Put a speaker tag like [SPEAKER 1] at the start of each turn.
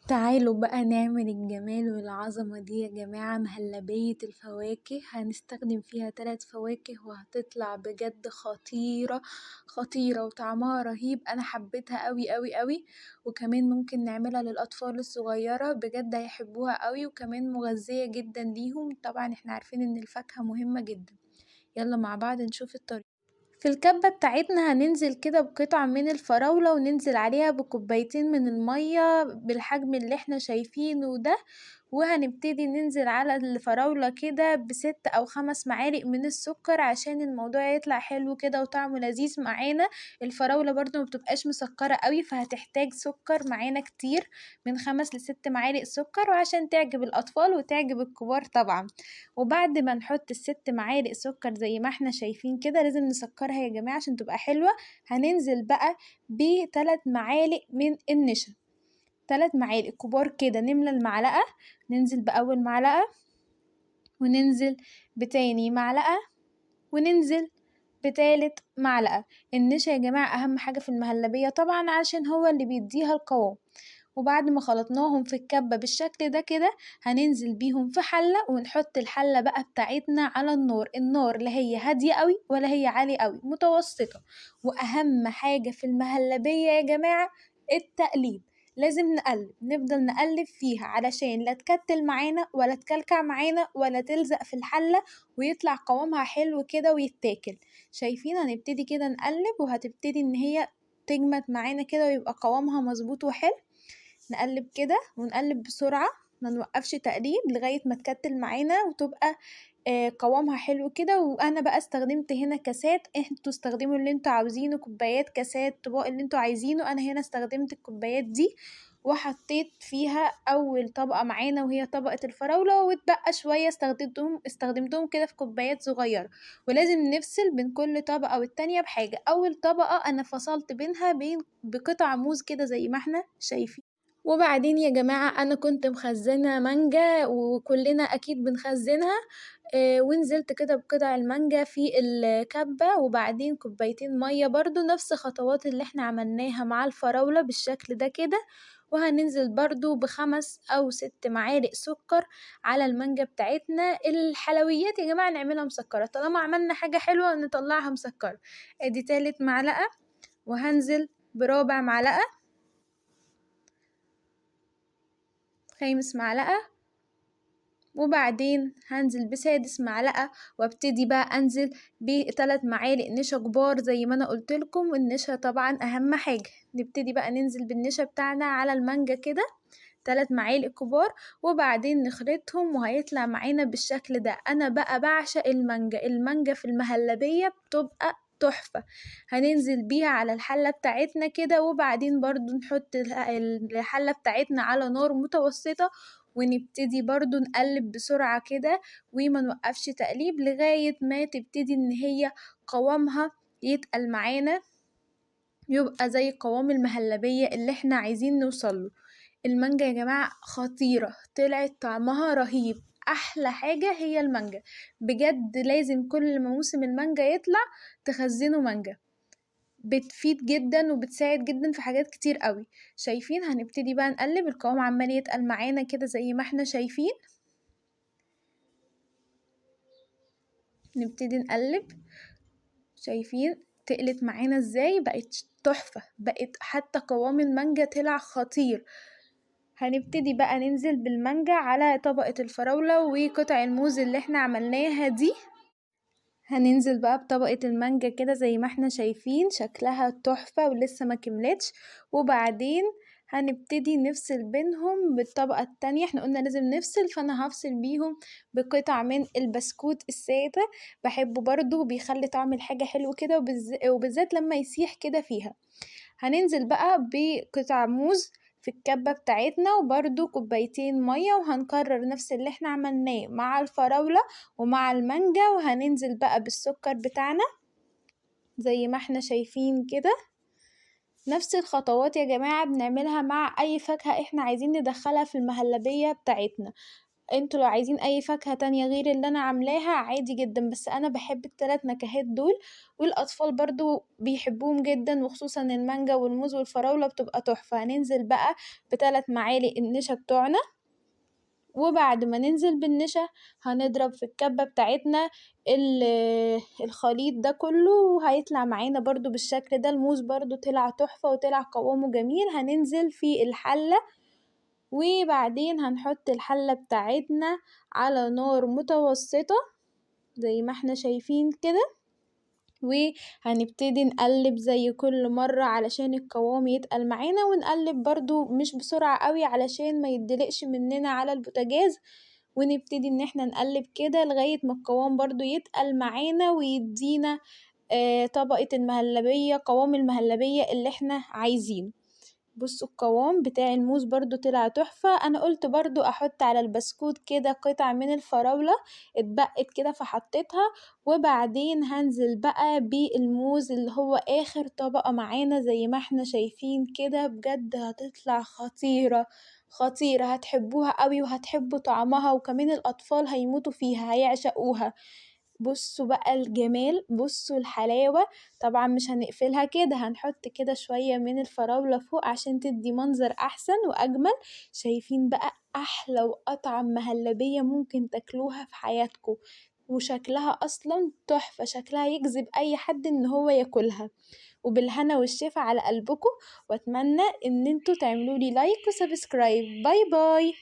[SPEAKER 1] تعالوا بقى نعمل الجمال والعظمة دي يا جماعة. مهلبية الفواكه هنستخدم فيها 3 فواكه وهتطلع بجد خطيرة خطيرة وطعمها رهيب. انا حبيتها قوي قوي قوي، وكمان ممكن نعملها للاطفال الصغيرة بجد هيحبوها قوي، وكمان مغذية جدا ليهم. طبعا احنا عارفين ان الفاكهة مهمة جدا. يلا مع بعض نشوف الطريقة. في الكبة بتاعتنا هننزل كده بقطع من الفراولة، وننزل عليها بكوبايتين من المية بالحجم اللي احنا شايفينه ده، وهنبتدي ننزل على الفراولة كده ب6 أو 5 معالق من السكر عشان الموضوع يطلع حلو كده وطعمه لذيذ معانا. الفراولة برضو مبتبقاش مسكرة قوي، فهتحتاج سكر معانا كتير، من 5 ل6 معالق سكر، وعشان تعجب الأطفال وتعجب الكبار طبعا. وبعد ما نحط ال6 معالق سكر زي ما احنا شايفين كده، لازم نسكرها يا جماعة عشان تبقى حلوة. هننزل بقى ب3 معالق من النشا، 3 معالق كبار كده. نملى المعلقة، ننزل بأول معلقة، وننزل بتاني معلقة، وننزل بتالت معلقة. النشا يا جماعة أهم حاجة في المهلبية طبعا، عشان هو اللي بيديها القوام. وبعد ما خلطناهم في الكبة بالشكل ده كده، هننزل بيهم في حلة، ونحط الحلة بقى بتاعتنا على النار لا هي هادية قوي ولا هي عالية قوي، متوسطة. واهم حاجة في المهلبية يا جماعة التقليب. لازم نقلب، نفضل نقلب فيها علشان لا تكتل معانا ولا تكلكع معانا ولا تلزق في الحلة، ويطلع قوامها حلو كده ويتاكل. شايفين؟ هنبتدي كده نقلب، وهتبتدي ان هي تجمد معانا كده ويبقى قوامها مظبوط وحلو. نقلب كده ونقلب بسرعة، ما نوقفش تقليب لغاية ما تكتل معانا وتبقى قوامها حلو كده. وانا بقى استخدمت هنا كاسات، انتوا استخدموا اللي انتوا عاوزينه، كوبايات، كاسات، طباق، اللي انتوا عايزينه. انا هنا استخدمت الكوبايات دي، وحطيت فيها اول طبقة معانا وهي طبقة الفراولة، واتبقى شوية استخدمتهم كده في كوبايات صغيرة. ولازم نفصل بين كل طبقة والتانية بحاجة. اول طبقة انا فصلت بينها بقطع موز كده زي ما احنا شايفين. وبعدين يا جماعة أنا كنت مخزنة مانجا، وكلنا أكيد بنخزنها. ونزلت كده بقطع المانجا في الكبة، وبعدين كوبايتين مية برضو، نفس خطوات اللي احنا عملناها مع الفراولة بالشكل ده كده. وهننزل برضو ب5 أو 6 معالق سكر على المانجا بتاعتنا. الحلويات يا جماعة نعملها مسكرة، طالما عملنا حاجة حلوة نطلعها مسكرة. ادي تالت معلقة، وهنزل برابع معلقة، خامس معلقة، وبعدين هنزل بسادس معلقة، وابتدي بقى انزل ب3 معالق نشا كبار زي ما انا قلتلكم. والنشا طبعا اهم حاجة. نبتدي بقى ننزل بالنشا بتاعنا على المانجا كده 3 معالق كبار، وبعدين نخلطهم وهيطلع معانا بالشكل ده. انا بقى بعشق المانجا. المانجا في المهلبية بتبقى تحفة. هننزل بيها على الحلة بتاعتنا كده، وبعدين برضو نحط الحلة بتاعتنا على نار متوسطة، ونبتدي برضو نقلب بسرعة كده، وما نوقفش تقليب لغاية ما تبتدي ان هي قوامها يتقل معانا، يبقى زي قوام المهلبية اللي احنا عايزين نوصله. المانجا يا جماعة خطيرة، طلعت طعمها رهيب. احلى حاجة هي المانجا، بجد لازم كل ما موسم المانجا يطلع تخزنوا مانجا. بتفيد جدا وبتساعد جدا في حاجات كتير قوي. شايفين؟ هنبتدي بقى نقلب، القوام عمال يتقل معانا كده زي ما احنا شايفين. نبتدي نقلب، شايفين تقلت معانا ازاي؟ بقت تحفة، بقت حتى قوام المانجا طلع خطير. هنبتدي بقى ننزل بالمانجا على طبقة الفراولة وقطع الموز اللي احنا عملناها دي. هننزل بقى بطبقة المانجا كده زي ما احنا شايفين، شكلها تحفة ولسه ما كملتش. وبعدين هنبتدي نفصل بينهم بالطبقة التانية. احنا قلنا لازم نفصل، فانا هفصل بيهم بقطع من البسكوت السادة. بحبه برضو، بيخلي طعم الحاجة حلو كده، وبالذات لما يسيح كده فيها. هننزل بقى بقطع موز في الكبة بتاعتنا، وبرده كوبايتين مية، وهنكرر نفس اللي احنا عملناه مع الفراولة ومع المانجا. وهننزل بقى بالسكر بتاعنا زي ما احنا شايفين كده. نفس الخطوات يا جماعة بنعملها مع اي فاكهة احنا عايزين ندخلها في المهلبية بتاعتنا. انتوا لو عايزين اي فاكهة تانية غير اللي انا عاملاها عادي جدا، بس انا بحب ال3 نكهات دول، والاطفال برضو بيحبوهم جدا، وخصوصا المانجا والموز والفراولة بتبقى تحفة. هننزل بقى ب3 معالق النشا بتوعنا، وبعد ما ننزل بالنشا هنضرب في الكبة بتاعتنا الخليط ده كله، وهيطلع معانا برضو بالشكل ده. الموز برضو طلع تحفة وطلع قوامه جميل. هننزل في الحلة، وبعدين هنحط الحلة بتاعتنا على نار متوسطة زي ما احنا شايفين كده، وهنبتدي نقلب زي كل مرة علشان القوام يتقل معانا، ونقلب برضو مش بسرعة قوي علشان ما يدلقش مننا على البوتاجاز، ونبتدي ان احنا نقلب كده لغاية ما القوام برضو يتقل معانا ويدينا طبقة المهلبية، قوام المهلبية اللي احنا عايزينه. بصوا القوام بتاع الموز برضو طلع تحفة. انا قلت برضو احط على البسكوت كده قطع من الفراولة اتبقت كده فحطيتها، وبعدين هنزل بقى بالموز اللي هو اخر طبقة معانا زي ما احنا شايفين كده. بجد هتطلع خطيرة خطيرة، هتحبوها قوي وهتحبوا طعمها، وكمان الاطفال هيموتوا فيها هيعشقوها. بصوا بقى الجمال، بصوا الحلاوة. طبعا مش هنقفلها كده، هنحط كده شوية من الفراولة فوق عشان تدي منظر احسن واجمل. شايفين بقى احلى واطعم مهلبية ممكن تاكلوها في حياتكم، وشكلها اصلا تحفة، شكلها يجذب اي حد ان هو ياكلها. وبالهنا والشفا على قلبكم، واتمنى ان انتوا تعملوا لي لايك وسبسكرايب. باي باي.